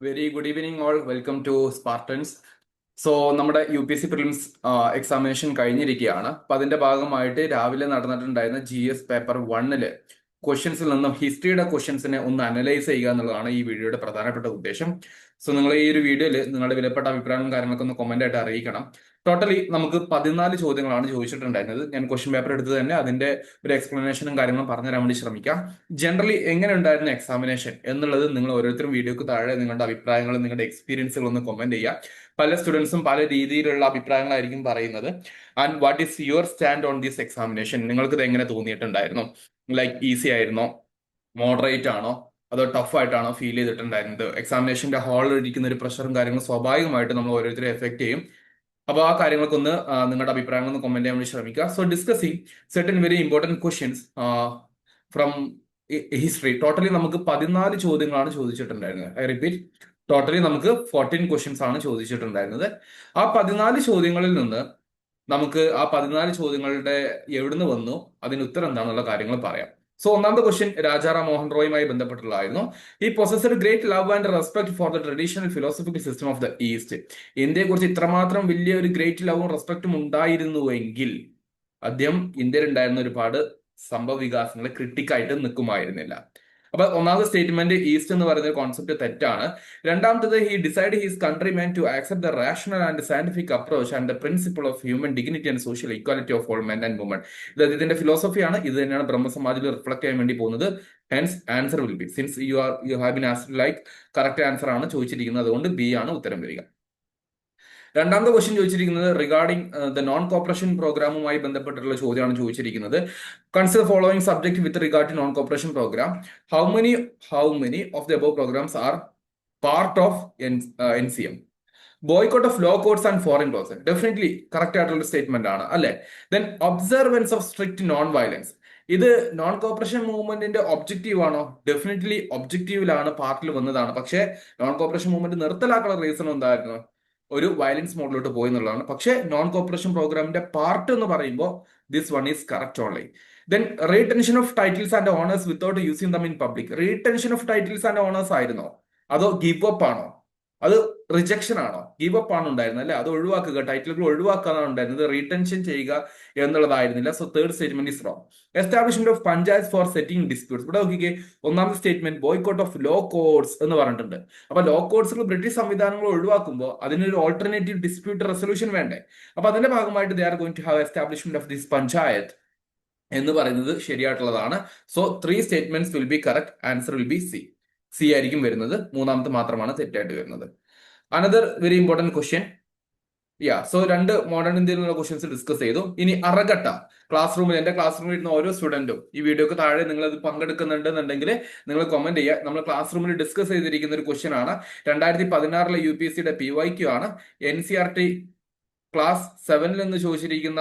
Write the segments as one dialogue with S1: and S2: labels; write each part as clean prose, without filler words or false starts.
S1: Very good evening all. Welcome to Spartans. So നമ്മുടെ UPSC prelims examination കഴിഞ്ഞിരിക്കുകയാണ്. അപ്പൊ അതിന്റെ ഭാഗമായിട്ട് രാവിലെ നടന്നിട്ടുണ്ടായിരുന്ന GS പേപ്പർ 1 ക്വസ്റ്റ്യൻസിൽ നിന്നും ഹിസ്റ്ററിയുടെ ക്വസ്റ്റ്യൻസിനെ ഒന്ന് അനലൈസ് ചെയ്യുക എന്നുള്ളതാണ് ഈ വീഡിയോയുടെ പ്രധാനപ്പെട്ട ഉദ്ദേശം. സോ നിങ്ങൾ ഈ ഒരു വീഡിയോയിൽ നിങ്ങളുടെ വിലപ്പെട്ട അഭിപ്രായങ്ങളും കാര്യങ്ങളൊക്കെ ഒന്ന് കമന്റ് ആയിട്ട് അറിയിക്കണം. ടോട്ടലി നമുക്ക് 14 ചോദ്യങ്ങളാണ് ചോദിച്ചിട്ടുണ്ടായിരുന്നത്. ഞാൻ ക്വസ്റ്റ്യൻ പേപ്പർ എടുത്ത് തന്നെ അതിന്റെ ഒരു എക്സ്പ്ലനേഷനും കാര്യങ്ങളും പറഞ്ഞുതരാൻ വേണ്ടി ശ്രമിക്കാം. ജനറലി എങ്ങനെ ഉണ്ടായിരുന്നു എക്സാമിനേഷൻ എന്നുള്ളത് നിങ്ങൾ ഓരോരുത്തരും വീഡിയോക്ക് താഴെ നിങ്ങളുടെ അഭിപ്രായങ്ങളും നിങ്ങളുടെ എക്സ്പീരിയൻസുകളും ഒന്ന് കമന്റ് ചെയ്യുക. പല സ്റ്റുഡൻസും പല രീതിയിലുള്ള അഭിപ്രായങ്ങളായിരിക്കും പറയുന്നത്. And what is your stand on this examination? നിങ്ങൾക്ക് ഇത് എങ്ങനെ തോന്നിയിട്ടുണ്ടായിരുന്നു? ലൈക്ക് ഈസി ആയിരുന്നോ, മോഡറേറ്റ് ആണോ, അതോ ടഫ് ആയിട്ടാണോ ഫീൽ ചെയ്തിട്ടുണ്ടായിരുന്നത്? എക്സാമിനേഷന്റെ ഹാളിൽ ഇരിക്കുന്ന ഒരു പ്രഷറും കാര്യങ്ങളും സ്വാഭാവികമായിട്ട് നമ്മൾ ഓരോരുത്തരെ എഫക്ട് ചെയ്യും. അപ്പോൾ ആ കാര്യങ്ങൾക്കൊന്ന് നിങ്ങളുടെ അഭിപ്രായങ്ങൾ ഒന്ന് കമന്റ് ചെയ്യാൻ വേണ്ടി ശ്രമിക്കുക. So discussing certain very important questions from history. Totally നമുക്ക് 14 ചോദ്യങ്ങളാണ് ചോദിച്ചിട്ടുണ്ടായിരുന്നത്. ഐ റിപ്പീറ്റ്, ടോട്ടലി നമുക്ക് 14 ക്വസ്റ്റ്യൻസ് ആണ് ചോദിച്ചിട്ടുണ്ടായിരുന്നത്. ആ 14 ചോദ്യങ്ങളിൽ നിന്ന് നമുക്ക് ആ 14 ചോദ്യങ്ങളുടെ എവിടുന്ന് വന്നു, അതിന് ഉത്തരം എന്താണെന്നുള്ള കാര്യങ്ങൾ പറയാം. സോ ഒന്നാമത്തെ ക്വസ്റ്റ്യൻ രാജാറാം മോഹൻ റോയുമായി ബന്ധപ്പെട്ടുള്ളതായിരുന്നു. ഈ possessed great love and respect for the traditional philosophical system of the east. ഇന്ത്യയെക്കുറിച്ച് ഇത്രമാത്രം വലിയ ഒരു ഗ്രേറ്റ് ലവും റെസ്പെക്റ്റും ഉണ്ടായിരുന്നുവെങ്കിൽ അദ്ദേഹം ഇന്ത്യയിൽ ഉണ്ടായിരുന്ന ഒരുപാട് സംഭവ വികാസങ്ങളെ ക്രിട്ടിക്കായിട്ട് നിൽക്കുമായിരുന്നില്ല. അപ്പൊ ഒന്നാമത്തെ സ്റ്റേറ്റ്മെന്റ് ഈസ്റ്റ് എന്ന് പറയുന്ന കോൺസെപ്റ്റ് തെറ്റാണ്. രണ്ടാമത്തത്, he decide his countrymen to accept the rational and scientific approach and the principle of human dignity and social equality of all men and woman. ഇത് ഇതിന്റെ ഫിലോസഫിയാണ്. ഇത് തന്നെയാണ് ബ്രഹ്മസമാജിൽ റിഫ്ലക്ട് ചെയ്യാൻ വേണ്ടി പോകുന്നത്. Hence answer will B, since you have been asked like correct answer ആണ് ചോദിച്ചിരിക്കുന്നത്, അതുകൊണ്ട് ബി ആണ് ഉത്തരം വരിക. രണ്ടാമത്തെ ക്വസ്റ്റ്യൻ ചോദിച്ചിരിക്കുന്നത് റിഗാർഡിംഗ് ദ നോൺ കോപ്പറേഷൻ പ്രോഗ്രാമുമായി ബന്ധപ്പെട്ടുള്ള ചോദ്യമാണ് ചോദിച്ചിരിക്കുന്നത്. Consider following subject with regard to non cooperation program. How many of the above programs are part of NCM? Boycott of law codes and foreign laws. Definitely correct ആയിട്ടുള്ള statement ആണ് അല്ലെ. Then observance of strict non violence. ഇത് non cooperation മൂവ്മെന്റിന്റെ objective ആണോ? Definitely ഒബ്ജക്റ്റീവിലാണ്, പാർട്ടിൽ വന്നതാണ്. പക്ഷേ നോൺ കോപ്പറേഷൻ മൂവ്മെന്റ് നിർത്തലാക്കാനുള്ള റീസൺ എന്തായിരുന്നു? ഒരു വയലൻസ് മോഡിലോട്ട് പോയി എന്നുള്ളതാണ്. പക്ഷേ നോൺ കോപ്പറേഷൻ പ്രോഗ്രാമിന്റെ പാർട്ട് എന്ന് പറയുമ്പോൾ this one is correct only. Then retention of titles and honours without using them in public. Retention of titles and honours ആയിരുന്നോ, അതോ ഗിവ് അപ്പ് ആണോ, അത് റിജക്ഷൻ ആണോ? ഗിവ് അപ്പ് ആണ് ഉണ്ടായിരുന്നത് അല്ലെ, അത് ഒഴിവാക്കുക, ടൈറ്റിലുകൾ ഒഴിവാക്കാനാണ് ഉണ്ടായിരുന്നത്, റീടെൻഷൻ ചെയ്യുക എന്നുള്ളതായിരുന്നില്ല. So third statement is wrong. Establishment of panchayat for setting disputes. ഇവിടെ നോക്കിക്കേ, ഒന്നാമത്തെ statement boycott of law codes എന്ന് പറഞ്ഞിട്ടുണ്ട്. അപ്പൊ ലോ കോഡ്സുകൾ ബ്രിട്ടീഷ് സംവിധാനങ്ങൾ ഒഴിവാക്കുമ്പോൾ അതിനൊരു ഓൾട്ടർനേറ്റീവ് ഡിസ്പ്യൂട്ട് റെസൊല്യൂഷൻ വേണ്ടേ? അപ്പൊ അതിന്റെ ഭാഗമായിട്ട് they are going to have establishment of this panchayat എന്ന് പറയുന്നത് ശരിയായിട്ടുള്ളതാണ്. So 3 statements will be correct. Answer will be C ആയിരിക്കും വരുന്നത്. മൂന്നാമത്തെ മാത്രമാണ് തെറ്റായിട്ട് വരുന്നത്. Another very important question. So 2 modern ഇന്ത്യയിൽ നിന്നുള്ള ക്വസ്റ്റ്യൻസ് ഡിസ്കസ് ചെയ്തു. ഇനി അറഗട്ട. ക്ലാസ് റൂമിൽ, എന്റെ ക്ലാസ് റൂമിൽ ഇരുന്ന ഓരോ സ്റ്റുഡന്റും ഈ വീഡിയോക്ക് താഴെ നിങ്ങൾ ഇത് പങ്കെടുക്കുന്നുണ്ടെന്നുണ്ടെങ്കിൽ നിങ്ങൾ കമന്റ് ചെയ്യുക. നമ്മൾ ക്ലാസ് റൂമിൽ ഡിസ്കസ് ചെയ്തിരിക്കുന്ന ഒരു ക്വസ്റ്റ്യൻ ആണ്. 2016 UPSCയുടെ PYQ ആണ്. NCERT ക്ലാസ് 7 നിന്ന് ചോദിച്ചിരിക്കുന്ന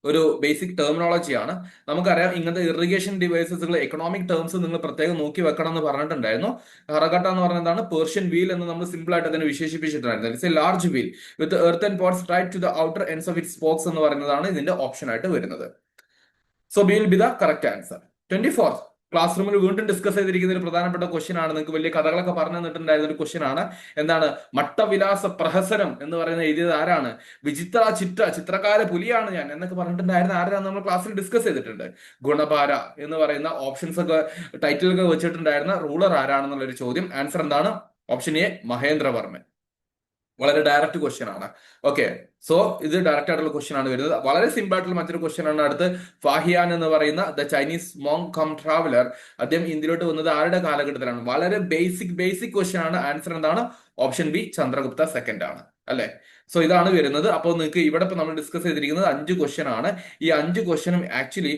S1: ഒരു ബേസിക് ടെർമിനോളജിയാണ്. നമുക്കറിയാം ഇങ്ങനത്തെ ഇറിഗേഷൻ ഡിവൈസസുകൾ, എക്കണോമിക് ടേംസ് നിങ്ങൾ പ്രത്യേകം നോക്കി വെക്കണം എന്ന് പറഞ്ഞിട്ടുണ്ടായിരുന്നു. ഹറഗട്ട എന്ന് പറഞ്ഞതാണ് പേർഷ്യൻ വീൽ എന്ന് നമ്മൾ സിമ്പിൾ ആയിട്ട് അതിനെ വിശേഷിപ്പിച്ചിട്ടുണ്ടായിരുന്നു. It's a large wheel with earth and pots tied to the outer ends of it spokes എന്ന് പറയുന്നതാണ് ഇതിന്റെ ഓപ്ഷൻ ആയിട്ട് വരുന്നത്. So B will be the correct answer. 24th class റൂമിൽ വീണ്ടും ഡിസ്കസ് ചെയ്തിരിക്കുന്ന ഒരു പ്രധാനപ്പെട്ട ക്വസ്റ്റ്യൻ ആണ്. നിങ്ങൾക്ക് വലിയ കഥകളൊക്കെ പറഞ്ഞു തന്നിട്ടുണ്ടായിരുന്ന ഒരു ക്വസ്റ്റ്യൻ ആണ്. എന്താണ്? മട്ടവിലാസ പ്രഹസനം എന്ന് പറയുന്ന എഴുതിയത് ആരാണ്? ചിത്രകാര പുലിയാണ് ഞാൻ എന്നൊക്കെ പറഞ്ഞിട്ടുണ്ടായിരുന്ന ആരാണ് നമ്മൾ ക്ലാസ്സിൽ ഡിസ്കസ് ചെയ്തിട്ടുണ്ട്. ഗുണഭാര എന്ന് പറയുന്ന ഓപ്ഷൻസ് ഒക്കെ ടൈറ്റിലൊക്കെ വെച്ചിട്ടുണ്ടായിരുന്ന റൂളർ ആരാണെന്നുള്ള ഒരു ചോദ്യം. ആൻസർ എന്താണ്? Option A, Mahendravarman. വളരെ ഡയറക്റ്റ് ക്വസ്റ്റ്യൻ ആണ്. ഓക്കെ, സോ ഇത് ഡയറക്റ്റ് ആയിട്ടുള്ള ക്വസ്റ്റ്യൻ ആണ് വരുന്നത്. വളരെ സിമ്പിൾ ആയിട്ടുള്ള മറ്റൊരു ക്വസ്റ്റ്യൻ ആണ് അടുത്ത്. ഫാഹിയാൻ എന്ന് പറയുന്ന ദ ചൈനീസ് മോങ് കം ട്രാവലർ, അദ്ദേഹം ഇന്ത്യയിലോട്ട് വന്നത് ആരുടെ കാലഘട്ടത്തിലാണ്? വളരെ ബേസിക് ക്വസ്റ്റ്യൻ ആണ്. ആൻസർ എന്താണ്? ഓപ്ഷൻ ബി, ചന്ദ്രഗുപ്ത സെക്കൻഡ് ആണ് അല്ലെ. സോ ഇതാണ് വരുന്നത്. അപ്പോൾ നിങ്ങൾക്ക് ഇവിടെ ഇപ്പൊ നമ്മൾ ഡിസ്കസ് ചെയ്തിരിക്കുന്നത് 5 ക്വസ്റ്റ്യൻ ആണ്. ഈ 5 ക്വസ്റ്റ്യനും ആക്ച്വലി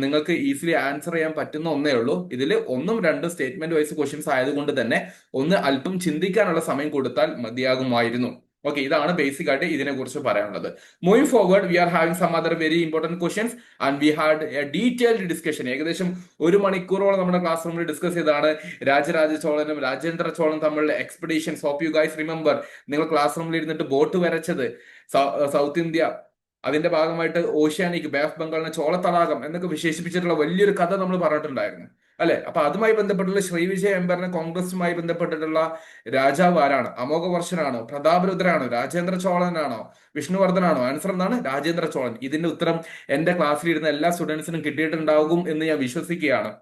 S1: നിങ്ങൾക്ക് ഈസിലി ആൻസർ ചെയ്യാൻ പറ്റുന്ന ഒന്നേ ഉള്ളൂ. ഇതിൽ 1ഉം 2ഉം സ്റ്റേറ്റ്മെന്റ് വൈസ് ക്വസ്റ്റ്യൻസ് ആയതുകൊണ്ട് തന്നെ ഒന്ന് അല്പം ചിന്തിക്കാനുള്ള സമയം കൊടുത്താൽ മതിയാകുമായിരുന്നു. ഓക്കെ, ഇതാണ് ബേസിക് ആയിട്ട് ഇതിനെ കുറിച്ച് പറയാനുള്ളത്. Moving forward, we are having some other very important questions and we had a detailed discussion. ഏകദേശം 1 മണിക്കൂറോളം നമ്മുടെ ക്ലാസ് റൂമിൽ ഡിസ്കസ് ചെയ്താണ് രാജരാജ ചോളനും രാജേന്ദ്ര ചോളനും തമ്മിലുള്ള expeditions. Hope you guys remember. നിങ്ങൾ ക്ലാസ് റൂമിൽ ഇരുന്നിട്ട് ബോട്ട് വരച്ചത്, സൗത്ത് ഇന്ത്യ, അതിന്റെ ഭാഗമായിട്ട് ഓഷ്യാനിക്, ബേ ഓഫ് ബംഗാളിനെ ചോളത്തടാകം എന്നൊക്കെ വിശേഷിപ്പിച്ചിട്ടുള്ള വലിയൊരു കഥ നമ്മൾ പറഞ്ഞിട്ടുണ്ടായിരുന്നു. അല്ലെ? അപ്പൊ അതുമായി ബന്ധപ്പെട്ടുള്ള ശ്രീവിജയ എംപയറിനെ കോൺഗ്രസുമായി ബന്ധപ്പെട്ടിട്ടുള്ള രാജാവ് ആരാണ്? അമോഘവർഷനാണോ, പ്രതാപരുദ്രനാണോ, രാജേന്ദ്ര ചോളനാണോ, വിഷ്ണുവർദ്ധനാണോ? ആൻസർ എന്താണ്? രാജേന്ദ്ര ചോളൻ. ഇതിന്റെ ഉത്തരം എന്റെ ക്ലാസ്സിലിരുന്ന എല്ലാ സ്റ്റുഡൻസിനും കിട്ടിയിട്ടുണ്ടാകും എന്ന് ഞാൻ വിശ്വസിക്കുകയാണ്.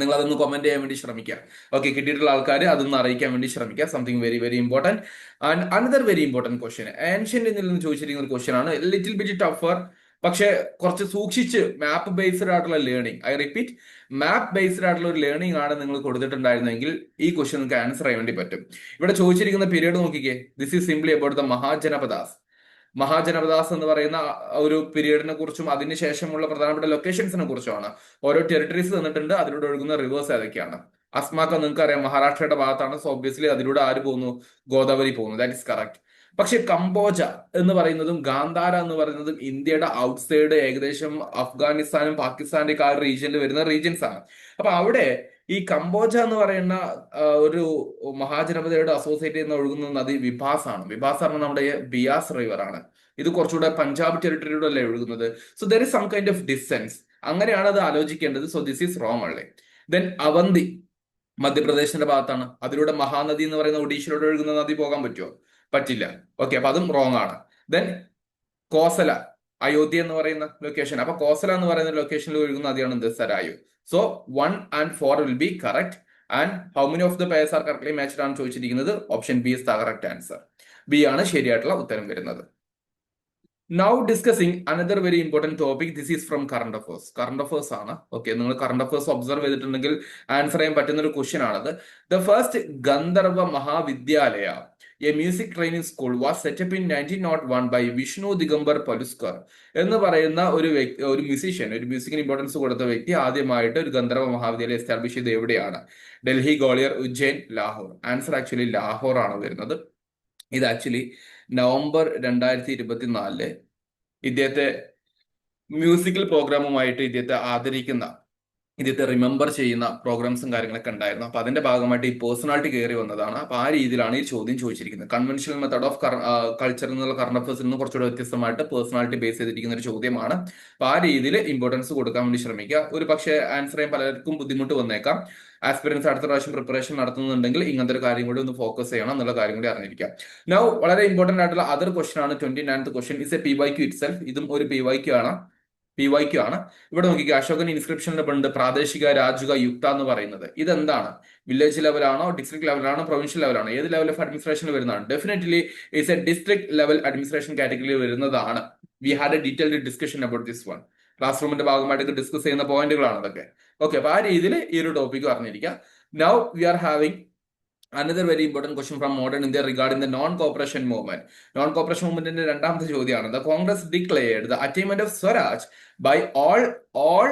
S1: നിങ്ങൾ അതൊന്ന് കമന്റ് ചെയ്യാൻ വേണ്ടി ശ്രമിക്കുക. ഓക്കെ, കിട്ടിയിട്ടുള്ള ആൾക്കാർ അതൊന്ന് അറിയിക്കാൻ വേണ്ടി ശ്രമിക്കുക. Something very very important. And another very important question, ഏൻഷ്യന്റിൽ നിന്ന് ചോദിച്ചിരിക്കുന്ന ഒരു ക്വസ്റ്റ്യൻ ആണ്. ലിറ്റിൽ ബിറ്റ് ടഫർ, പക്ഷെ കുറച്ച് സൂക്ഷിച്ച് മാപ്പ് ബേസ്ഡ് ആയിട്ടുള്ള learning, I repeat, map based ആയിട്ടുള്ള ഒരു ലേണിംഗ് ആണ് നിങ്ങൾ കൊടുത്തിട്ടുണ്ടായിരുന്നെങ്കിൽ ഈ ക്വസ്റ്റ്യൻ നിങ്ങൾക്ക് ആൻസർ ചെയ്യാൻ വേണ്ടി പറ്റും. ഇവിടെ ചോദിച്ചിരിക്കുന്ന പീരീഡ് നോക്കിക്കേ. This is simply about the Mahajanapadas. Mahajanapadas എന്ന് പറയുന്ന ഒരു പീരീഡിനെ കുറിച്ചും അതിനുശേഷമുള്ള പ്രധാനപ്പെട്ട ലൊക്കേഷൻസിനെ കുറിച്ചുമാണ്. ഓരോ ടെറിട്ടറീസ് തന്നിട്ടുണ്ട്, അതിലൂടെ ഒഴുകുന്ന റിവേഴ്സ് ഏതൊക്കെയാണ്. അസ്മാക്ക നിങ്ങൾക്ക് അറിയാം, മഹാരാഷ്ട്രയുടെ ഭാഗത്താണ്. സോ ഒബ്വിയസ്ലി അതിലൂടെ ആര് പോകുന്നു? ഗോദാവരി പോകുന്നു. That is correct. പക്ഷെ കംബോജ എന്ന് പറയുന്നതും ഗാന്ധാര എന്ന് പറയുന്നതും ഇന്ത്യയുടെ ഔട്ട്സൈഡ് ഏകദേശം അഫ്ഗാനിസ്ഥാനും പാകിസ്ഥാന്റെ ആ റീജിയനിൽ വരുന്ന റീജിയൻസ് ആണ്. അപ്പൊ അവിടെ ഈ കംബോജ എന്ന് പറയുന്ന ഒരു മഹാജനപദയോട് അസോസിയേറ്റ് ചെയ്യുന്ന ഒഴുകുന്ന നദി വിഭാസ് ആണ്. വിഭാസ് ആണ് നമ്മുടെ ബിയാസ് റിവർ ആണ്. ഇത് കുറച്ചുകൂടെ പഞ്ചാബ് ടെറിട്ടറിയുടെ അല്ലേ ഒഴുകുന്നത്. So there is some kind of distance. അങ്ങനെയാണ് അത് ആലോചിക്കേണ്ടത്. സോ ദിസ് ഈസ് റോങ് അല്ലേ. ദെൻ അവന്തി മധ്യപ്രദേശിന്റെ ഭാഗത്താണ്. അതിലൂടെ മഹാനദി എന്ന് പറയുന്ന ഒഡീഷയിലൂടെ ഒഴുകുന്ന നദി പോകാൻ പറ്റുമോ? പറ്റില്ല. ഓക്കെ, അപ്പൊ അതും റോങ് ആണ്. ദെൻ കോസല, അയോധ്യ എന്ന് പറയുന്ന ലൊക്കേഷൻ. അപ്പൊ കോസല എന്ന് പറയുന്ന ലൊക്കേഷനിൽ ഒഴുകുന്ന നദിയാണ് എന്ത്? Sarayu. So 1 and 4 will be correct. And how many of the pairs are correctly matched ആണ് ചോദിച്ചിരിക്കുന്നത്. Option B is the correct answer. B ആണ് ശരിയായിട്ടുള്ള ഉത്തരം വരുന്നത്. Now discussing another very important topic. This is from current affairs. Current affairs ആണ്. Okay, നിങ്ങൾ current affairs observe ചെയ്തിട്ടുണ്ടെങ്കിൽ answer ചെയ്യാൻ പറ്റുന്ന ഒരു ക്വസ്റ്റ്യൻ ആണത്. The first Gandharva Mahavidyalaya, a music training school, was setup in 1901 by Vishnu Digambar പലുസ്കർ എന്ന് പറയുന്ന ഒരു വ്യക്തി, ഒരു മ്യൂസീഷ്യൻ, ഒരു മ്യൂസിക്കിന് ഇമ്പോർട്ടൻസ് കൊടുത്ത വ്യക്തി ആദ്യമായിട്ട് ഒരു ഗന്ധർവ മഹാവിദ്യാലയം എസ്റ്റാബ്ലിഷ് ചെയ്ത് എവിടെയാണ്? ഡൽഹി, ഗ്വാളിയർ, ഉജ്ജയിൻ, ലാഹോർ. ആൻസർ ആക്ച്വലി ലാഹോർ ആണ് വരുന്നത്. ഇത് ആക്ച്വലി നവംബർ 2024 ഇദ്ദേഹത്തെ മ്യൂസിക്കൽ പ്രോഗ്രാമുമായിട്ട് ഇദ്ദേഹത്തെ ആദരിക്കുന്ന, ഇദ്ദേഹത്തെ റിമെമ്പർ ചെയ്യുന്ന പ്രോഗ്രാംസും കാര്യങ്ങളൊക്കെ ഉണ്ടായിരുന്നു. അപ്പൊ അതിന്റെ ഭാഗമായിട്ട് ഈ പേഴ്സണാലിറ്റി കയറി വന്നതാണ്. അപ്പൊ ആ രീതിയിലാണ് ഈ ചോദ്യം ചോദിച്ചിരിക്കുന്നത്. കൺവെൻഷണൽ മെത്തഡ് ഓഫ് കൾച്ചർ എന്നുള്ള കറണ്ട് അഫേഴ്സിൽ നിന്ന് കുറച്ചുകൂടെ വ്യത്യസ്തമായിട്ട് പേഴ്സണാലിറ്റി ബേസ് ചെയ്തിരിക്കുന്ന ഒരു ചോദ്യമാണ്. അപ്പൊ ആ രീതിയിൽ ഇമ്പോർട്ടൻസ് കൊടുക്കാൻ വേണ്ടി ശ്രമിക്കുക. ഒരു പക്ഷേ ആൻസർ ചെയ്യാൻ പലർക്കും ബുദ്ധിമുട്ട് വന്നേക്കാം. ആസ്പിറൻസ് അടുത്ത പ്രാവശ്യം പ്രിപ്പറേഷൻ നടത്തുന്നുണ്ടെങ്കിൽ ഇങ്ങനത്തെ ഒരു കാര്യം കൂടി ഒന്ന് ഫോക്കസ് ചെയ്യണം എന്നുള്ള കാര്യം കൂടി അറിഞ്ഞിരിക്കാം. നൗ വളരെ ഇമ്പോർട്ടന്റ് ആയിട്ടുള്ള അതർ ക്വസ്റ്റൻ ആണ് 29th question. Is A PYQ it self. ഇതും ഒരു PYQ ആണ്. ഇവിടെ നോക്കിക്കുക. അശോകൻ ഇൻസ്ക്രിപ്ഷനിൽ ഉണ്ട് പ്രാദേശിക രാജുക യുക്ത എന്ന് പറയുന്നത്. ഇതെന്താണ്? വില്ലേജ് ലെവലാണോ, ഡിസ്ട്രിക്ട് ലെവലാണോ, പ്രൊവിൻഷ്യൽ ലെവലാണോ? ഏത് ലെവൽ ഓഫ് അഡ്മിനിസ്ട്രേഷനിൽ വരുന്നതാണ്? Definitely it's a district level administration കാറ്റഗറിയിൽ വരുന്നതാണ്. We had a detailed discussion about this one. Class റൂമിന്റെ ഭാഗമായിട്ട് ഡിസ്കസ് ചെയ്യുന്ന പോയിന്റുകളാണ് അതൊക്കെ. ഓക്കെ, അപ്പൊ ആ രീതിയിൽ ഈ ഒരു ടോപ്പിക് അറിഞ്ഞിരിക്കുക. Now we are having another very important question from modern India regarding the non-cooperation movement. Non-cooperation movement in the രണ്ടാമത്തെ ചോദ്യമാണ്. The Congress declared the attainment of Swaraj by all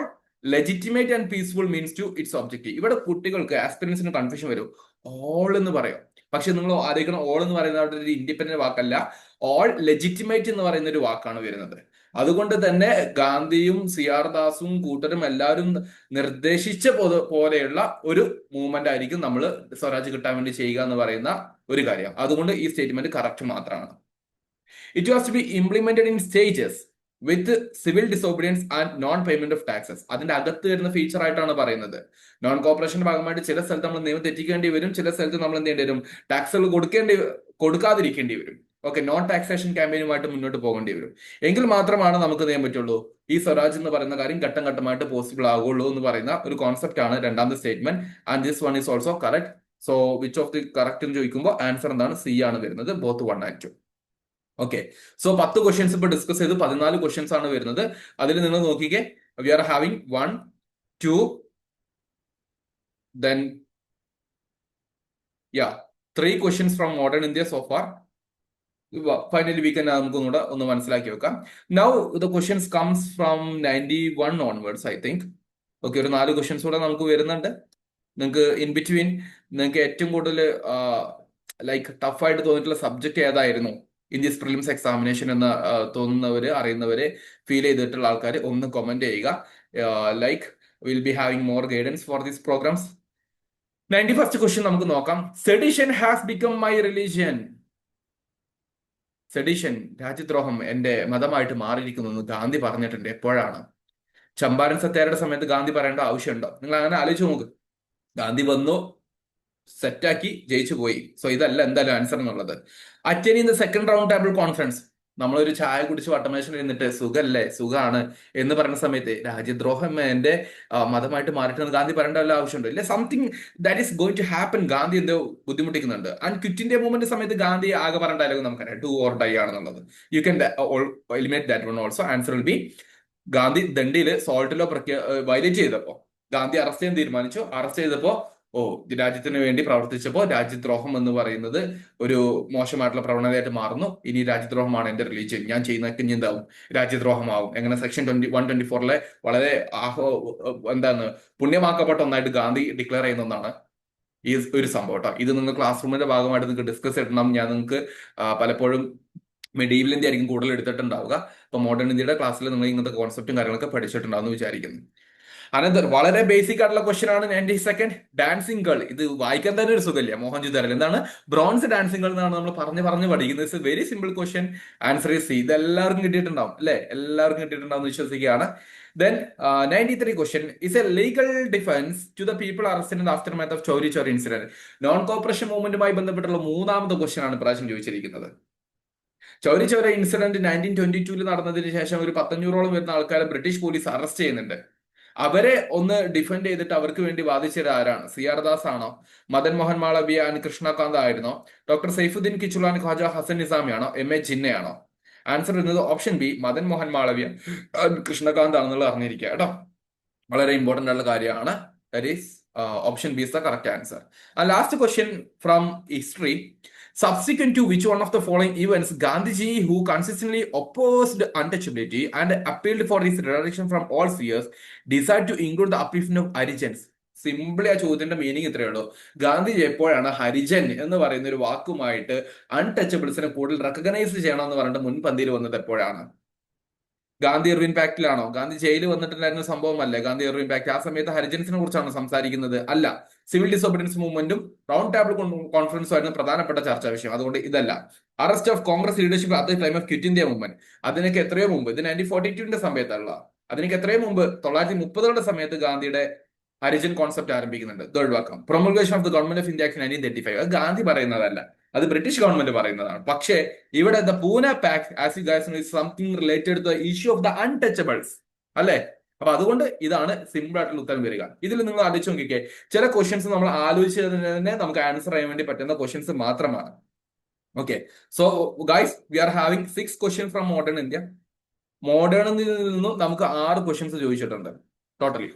S1: legitimate and peaceful means to its objective. ഇവിടെ കുട്ടികൾക്ക് ആസ്പിറൻസിന് confusion വരും. All എന്ന് പറയും. പക്ഷെ നിങ്ങൾ ആലോചിക്കണം, ഓൾ എന്ന് പറയുന്നത് ഒരു ഇൻഡിപെൻഡന്റ് വാക്കല്ല, ഓൾ ലെജിറ്റിമേറ്റ് എന്ന് പറയുന്ന ഒരു വാക്കാണ് വരുന്നത്. അതുകൊണ്ട് തന്നെ ഗാന്ധിയും CR ദാസും കൂട്ടരും എല്ലാവരും നിർദ്ദേശിച്ച പോലെയുള്ള ഒരു മൂവ്മെന്റ് ആയിരിക്കും നമ്മൾ സ്വരാജ് കിട്ടാൻ വേണ്ടി ചെയ്യുക എന്ന് പറയുന്ന ഒരു കാര്യം. അതുകൊണ്ട് ഈ സ്റ്റേറ്റ്മെന്റ് കറക്റ്റ് മാത്രമാണ്. It was to be implemented in stages with civil disobedience and non payment of taxes. അതിന്റെ അകത്ത് വരുന്ന ഫീച്ചർ ആയിട്ടാണ് പറയുന്നത്. നോൺ കോപ്പറേഷന്റെ ഭാഗമായിട്ട് ചില സ്ഥലത്ത് നമ്മൾ നിയമം തെറ്റിക്കേണ്ടി വരും, ചില സ്ഥലത്ത് നമ്മൾ എന്ത് ചെയ്യേണ്ടി വരും? ടാക്സുകൾ കൊടുക്കാതിരിക്കേണ്ടി വരും. ഓക്കെ, നോൺ ടാക്സേഷൻ ക്യാമ്പയിനുമായിട്ട് മുന്നോട്ട് പോകേണ്ടി വരും. എങ്കിൽ മാത്രമാണ് നമുക്ക് ചെയ്യാൻ പറ്റുള്ളൂ ഈ സ്വരാജ് എന്ന് പറയുന്ന കാര്യം ഘട്ടം ഘട്ടമായിട്ട് പോസിബിൾ ആകുള്ളൂ എന്ന് പറയുന്ന ഒരു കോൺസെപ്റ്റ് ആണ് രണ്ടാമത്തെ statement. And this one is also correct. So which of the correct എന്ന് ചോദിക്കുമ്പോൾ ആൻസർ എന്താണ്? C ആണ് വരുന്നത്, both 1 and 2. Okay, so 10 questions ഇപ്പൊ ഡിസ്കസ് ചെയ്ത് 14 ക്വസ്റ്റ്യൻസ് ആണ് വരുന്നത്. അതിൽ നിങ്ങൾ നോക്കിക്കേ, V are having 1, 2, then 3 questions from modern India so far. Finally we can നമുക്കും കൂടെ ഒന്ന് മനസ്സിലാക്കി വെക്കാം. Now the questions comes from 91 onwards I think. Okay, ഒരു 4 ക്വസ്റ്റ്യൻസ് കൂടെ നമുക്ക് വരുന്നുണ്ട്. നിങ്ങൾക്ക് ഇൻ ബിറ്റ്വീൻ നിങ്ങൾക്ക് ഏറ്റവും കൂടുതൽ ലൈക്ക് ടഫായിട്ട് തോന്നിയിട്ടുള്ള സബ്ജക്ട് ഏതായിരുന്നു ഇൻ ദിസ് പ്രിലിംസ് എക്സാമിനേഷൻ എന്ന് തോന്നുന്നവര്, അറിയുന്നവര്, ഫീൽ ചെയ്തിട്ടുള്ള ആൾക്കാർ ഒന്ന് കമന്റ് ചെയ്യുക. Like will be having more guidance for these programs. 91st question നമുക്ക് നോക്കാം. Sedition has become my religion. Sedition, രാജ്യദ്രോഹം എന്റെ മതമായിട്ട് മാറിയിരിക്കുന്നു എന്ന് ഗാന്ധി പറഞ്ഞിട്ടുണ്ട്. എപ്പോഴാണ്? ചമ്പാരൻ സത്യാഗ്രഹ സമയത്ത് ഗാന്ധി പറയേണ്ട ആവശ്യമുണ്ടോ? നിങ്ങൾ അങ്ങനെ ആലോചിച്ച് നോക്ക്. ഗാന്ധി വന്നു, സെറ്റാക്കി, ജയിച്ചു പോയി. സോ ഇതല്ല എന്തായാലും ആൻസർ എന്നുള്ളത്. Attending the second round table conference, നമ്മളൊരു ചായ കുടിച്ച് വട്ടമേശയിൽ ഇരുന്നിട്ട് സുഖല്ലേ, സുഖാണ് എന്ന് പറയുന്ന സമയത്ത് രാജ്യദ്രോഹം എന്റെ മതമായിട്ട് മാറിയിട്ടെന്ന് ഗാന്ധി പറയേണ്ട വല്ല ആവശ്യമുണ്ടോ? ഇല്ല, something that is going to happen. Gandhi എന്തോ ബുദ്ധിമുട്ടിക്കുന്നുണ്ട്. ആൻഡ് ക്വിറ്റ് ഇന്ത്യ മൂവ്മെന്റ് സമയത്ത് ഗാന്ധി ആകെ പറഞ്ഞ ഡയലോഗ് നമുക്കറിയാം, ഡു ഓർ ഡൈ ആണെന്നുള്ളത്. You can eliminate that one also. Answer will be Gandhi ദണ്ഡിയില് സോൾട്ട് ലോ വയലേറ്റ് ചെയ്തപ്പോ ഗാന്ധി അറസ്റ്റ് ചെയ്യാൻ തീരുമാനിച്ചു. അറസ്റ്റ് ചെയ്തപ്പോ രാജ്യത്തിന് വേണ്ടി പ്രവർത്തിച്ചപ്പോൾ രാജ്യദ്രോഹം എന്ന് പറയുന്നത് ഒരു മോശമായിട്ടുള്ള പ്രവണതയായിട്ട് മാറുന്നു. ഇനി രാജ്യദ്രോഹമാണ് എന്റെ റിലീജിയൻ, ഞാൻ ചെയ്യുന്നതൊക്കെ ഇനി എന്താവും, രാജ്യദ്രോഹമാവും. എങ്ങനെ സെക്ഷൻ 124 വളരെ എന്താണ് പുണ്യമാക്കപ്പെട്ട ഒന്നായിട്ട് ഗാന്ധി ഡിക്ലെയർ ചെയ്യുന്ന ഒന്നാണ് ഈ ഒരു സംഭവം കേട്ടോ. ഇത് നിങ്ങൾ ക്ലാസ് റൂമിന്റെ ഭാഗമായിട്ട് നിങ്ങൾക്ക് ഡിസ്കസ് ചെയ്യണം. ഞാൻ നിങ്ങൾക്ക് പലപ്പോഴും മെഡീവൽ ഇന്ത്യ ആയിരിക്കും കൂടുതൽ എടുത്തിട്ടുണ്ടാവുക. അപ്പൊ മോഡേൺ ഇന്ത്യയുടെ ക്ലാസ്സിൽ നിങ്ങൾ ഇങ്ങനത്തെ കോൺസെപ്റ്റും കാര്യങ്ങളൊക്കെ പഠിച്ചിട്ടുണ്ടാവും എന്ന് വിചാരിക്കുന്നു. അനന്തർ വളരെ ബേസിക് ആയിട്ടുള്ള ക്വസ്റ്റൻ ആണ്. 92 ഡാൻസിങ് ഗേൾ. ഇത് വായിക്കാൻ തന്നെ ഒരു സുഖമില്ല. മോഹൻജുദാരോ എന്താണ് ബ്രോൺസ് ഡാൻസിങ് ഗേൾ എന്നാണ് നമ്മൾ പറഞ്ഞു പഠിക്കുന്നത്. It's A very simple question. Answer is C. ഇത് എല്ലാവർക്കും കിട്ടിയിട്ടുണ്ടാവും അല്ലെ? എല്ലാവർക്കും കിട്ടിയിട്ടുണ്ടാവും എന്ന് വിശ്വസിക്കുകയാണ്. Then 93 question is a legal defense to the people arrested in the aftermath of Chauri Chauri incident. Non cooperation മൂവ്മെന്റുമായി ബന്ധപ്പെട്ടുള്ള മൂന്നാമത്തെ ക്വസ്റ്റൻ ആണ് പ്രാവശ്യം ചോദിച്ചിരിക്കുന്നത്. ചൗരി ചൗര ഇൻസിഡന്റ് 1922 നടന്നതിന് ശേഷം ഒരു 500ഓളം വരുന്ന ആൾക്കാരെ ബ്രിട്ടീഷ് പോലീസ് അറസ്റ്റ് ചെയ്യുന്നുണ്ട്. അവരെ ഒന്ന് ഡിഫെൻഡ് ചെയ്തിട്ട് അവർക്ക് വേണ്ടി വാദിച്ചത് ആരാണ്? സി ആർ ദാസ് ആണോ? മദൻ മോഹൻ മാളവ്യ ആൻഡ് കൃഷ്ണകാന്ത് ആയിരുന്നോ? ഡോക്ടർ സൈഫുദ്ദീൻ കിച്ചുൽ ആൻഡ് ഖ്വാജ ഹസൻ നിസാമിയാണോ? എം എ ജിന്നയാണോ? ആൻസർ വരുന്നത് ഓപ്ഷൻ ബി, മദൻ മോഹൻ മാളവ്യ കൃഷ്ണകാന്ത് ആണെന്നുള്ളത് അറിഞ്ഞിരിക്കുക കേട്ടോ. വളരെ ഇമ്പോർട്ടന്റ് ആയിട്ടുള്ള കാര്യമാണ്. That is option B is the correct answer. Last question from history. Subsequent to which one of the following events Gandhiji, who consistently opposed untouchability and appealed for its reduction from all spheres, decided to include the upliftment of Harijans? Simply ആ ചോദ്യത്തിന്റെ meaning ഇത്രയേ ഉള്ളൂ. ഗാന്ധിജി എപ്പോഴാണ് ഹരിജൻ എന്ന് പറയുന്ന ഒരു വാക്കുമായിട്ട് അൺടച്ചബിൾസിനെ കൂടുതൽ recognise ചെയ്യണം എന്ന് പറഞ്ഞിട്ട് മുൻപന്തിയിൽ വന്നത് എപ്പോഴാണ്? ഗാന്ധി ഇർവിൻ പാക്റ്റിലാണോ? ഗാന്ധി ജയിലിൽ വന്നിട്ടുണ്ടായിരുന്ന സംഭവമല്ലേ ഗാന്ധി ഇർവിൻ പാക്ട്? ആ സമയത്ത് ഹരിജൻസിനെ കുറിച്ചാണ് സംസാരിക്കുന്നത്? അല്ല. സിവിൽ ഡിസോബീഡിയൻസ് മൂവ്മെന്റും റൗണ്ട് ടേബിൾ കോൺഫറൻസും ആയിരുന്നു പ്രധാനപ്പെട്ട ചർച്ചാ വിഷയം. അതുകൊണ്ട് ഇതല്ല. Arrest of Congress leadership at the time of quit India movement, അതിനൊക്കെ എത്രയോ മുമ്പ്, ഇത് 1942 സമയത്തുള്ള, അതിനൊക്കെ എത്രയോ മുമ്പ് 1930 സമയത്ത് ഗാന്ധിയുടെ ഹരിജൻ കോൺസെപ്റ്റ് ആരംഭിക്കുന്നുണ്ട്. തേർഡ് വാക്കം promulgation of the government of India 1935, അത് ഗാന്ധി പറയുന്നതല്ല, അത് ബ്രിട്ടീഷ് ഗവൺമെന്റ് പറയുന്നതാണ്. പക്ഷേ ഇവിടെ the Poona pact as you guys know is something related to the issue of the untouchables അല്ലെ? അപ്പൊ അതുകൊണ്ട് ഇതാണ് സിമ്പിൾ ആയിട്ടുള്ള ഉത്തരം വരിക. ഇതിൽ നിങ്ങൾ ആലോചിച്ച് നോക്കിക്കേ, ചില ക്വസ്റ്റ്യൻസ് നമ്മൾ ആലോചിച്ചതിന് തന്നെ നമുക്ക് ആൻസർ ചെയ്യാൻ വേണ്ടി പറ്റുന്ന ക്വസ്റ്റ്യൻസ് മാത്രമാണ്. Okay, so guys we are having 6 question from modern India. മോഡേണിൽ നിന്നും നമുക്ക് 6 ക്വസ്റ്റ്യൻസ് ചോദിച്ചിട്ടുണ്ട് ടോട്ടലി.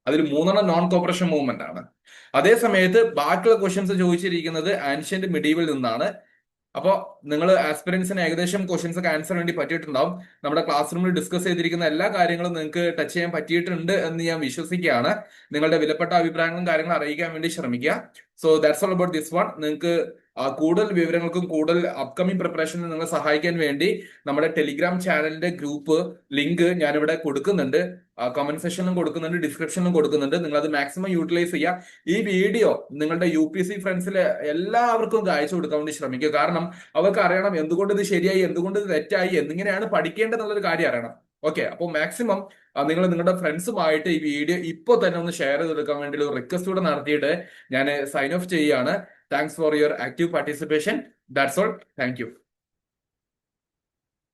S1: അതിൽ 3 നോൺ കോപ്പറേഷൻ മൂവ്മെന്റ് ആണ്. അതേ സമയത്ത് ബാക്കിയുള്ള ക്വസ്റ്റ്യൻസ് ചോദിച്ചിരിക്കുന്നത് ആൻഷ്യന്റ് മിഡീവൽ നിന്നാണ്. അപ്പോൾ നിങ്ങൾ ആസ്പിറൻസിന് ഏകദേശം ക്വസ്റ്റ്യൻസ് ഒക്കെ ആൻസർ വേണ്ടി പറ്റിയിട്ടുണ്ടാവും. നമ്മുടെ ക്ലാസ് റൂമിൽ ഡിസ്കസ് ചെയ്തിരിക്കുന്ന എല്ലാ കാര്യങ്ങളും നിങ്ങൾക്ക് ടച്ച് ചെയ്യാൻ പറ്റിയിട്ടുണ്ട് എന്ന് ഞാൻ വിശ്വസിക്കുകയാണ്. നിങ്ങളുടെ വിലപ്പെട്ട അഭിപ്രായങ്ങളും കാര്യങ്ങളും അറിയിക്കാൻ വേണ്ടി ശ്രമിക്കുക. So that's all about this one. നിങ്ങൾക്ക് കൂടുതൽ വിവരങ്ങൾക്കും കൂടുതൽ അപ്കമിംഗ് പ്രിപ്പറേഷനും നിങ്ങളെ സഹായിക്കാൻ വേണ്ടി നമ്മുടെ ടെലിഗ്രാം ചാനലിന്റെ ഗ്രൂപ്പ് ലിങ്ക് ഞാനിവിടെ കൊടുക്കുന്നുണ്ട്. കമന്റ് സെക്ഷനിലും കൊടുക്കുന്നുണ്ട്, ഡിസ്ക്രിപ്ഷനിലും കൊടുക്കുന്നുണ്ട്. നിങ്ങൾ അത് മാക്സിമം യൂട്ടിലൈസ് ചെയ്യുക. ഈ വീഡിയോ നിങ്ങളുടെ UPSC ഫ്രണ്ട്സിലെ എല്ലാവർക്കും അയച്ചു കൊടുക്കാൻ വേണ്ടി ശ്രമിക്കുക. കാരണം അവർക്ക് അറിയണം എന്തുകൊണ്ട് ഇത് ശരിയായി, എന്തുകൊണ്ട് ഇത് തെറ്റായി, എന്നിങ്ങനെയാണ് പഠിക്കേണ്ടതെന്നുള്ളൊരു കാര്യം അറിയണം. ഓക്കെ, അപ്പോൾ മാക്സിമം നിങ്ങൾ നിങ്ങളുടെ ഫ്രണ്ട്സുമായിട്ട് ഈ വീഡിയോ ഇപ്പോൾ തന്നെ ഒന്ന് ഷെയർ ചെയ്തെടുക്കാൻ വേണ്ടി ഒരു റിക്വസ്റ്റ് കൂടെ നടത്തിയിട്ട് ഞാൻ സൈൻ ഓഫ് ചെയ്യുകയാണ്. Thanks for your active participation. That's all. Thank you.